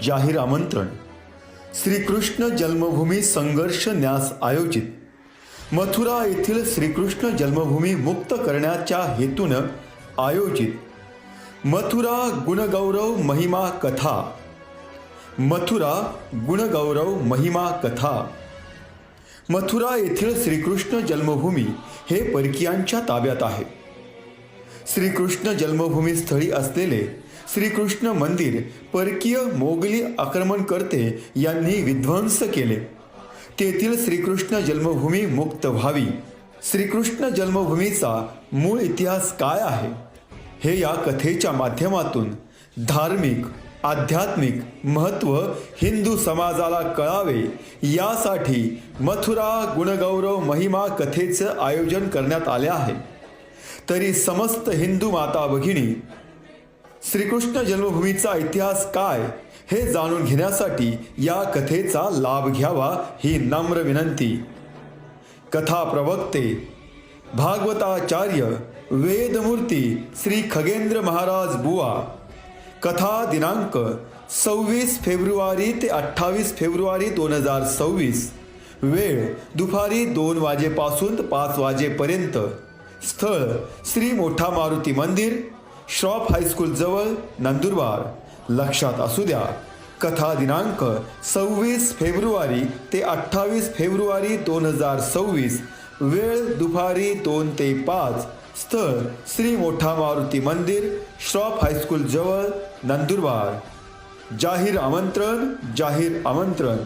जाहीर आमंत्रण श्रीकृष्ण जन्मभूमी संघर्ष न्यास आयोजित मथुरा येथील श्रीकृष्ण जन्मभूमी मुक्त करण्याच्या हेतून आयोजित मथुरा गुणगौरव महिमा कथा मथुरा गुणगौरव महिमा कथा मथुरा येथील श्रीकृष्ण जन्मभूमी हे परकीयांच्या ताब्यात आहे। श्रीकृष्ण जन्मभूमी स्थळी असलेले श्रीकृष्ण मंदिर परकीय मोगली आक्रमणकर्ते यांनी विध्वंस केले। तेथील श्रीकृष्ण जन्मभूमी मुक्त व्हावी। श्रीकृष्ण जन्मभूमीचा मूळ इतिहास काय आहे हे या कथेच्या माध्यमातून धार्मिक आध्यात्मिक महत्त्व हिंदू समाजाला कळावे यासाठी मथुरा गुणगौरव महिमा कथेचं आयोजन करण्यात आले आहे। तरी समस्त हिंदू माता भगिनी श्रीकृष्ण जन्मभूमीचा इतिहास काय हे जाणून घेण्यासाठी या कथेचा लाभ घ्यावा ही नम्र विनंती। कथा प्रवक्ते भागवताचार्य वेदमूर्ती श्री खगेंद्र महाराज बुवा। कथा दिनांक 26 फेब्रुवारी ते 28 फेब्रुवारी 2026। वेळ दुपारी 2 वाजेपासून 5 वाजेपर्यंत। स्थळ श्री मोठा मारुती मंदिर, श्रॉफ हायस्कूल जवळ, नंदुरबार। लक्षात असू द्या, कथा दिनांक 26 फेब्रुवारी ते 28 फेब्रुवारी 2026। वेळ दुपारी 2 ते 5। स्थळ श्री मोठा मारुती मंदिर, श्रॉफ हायस्कूल जवळ, नंदुरबार। जाहीर आमंत्रण, जाहीर आमंत्रण।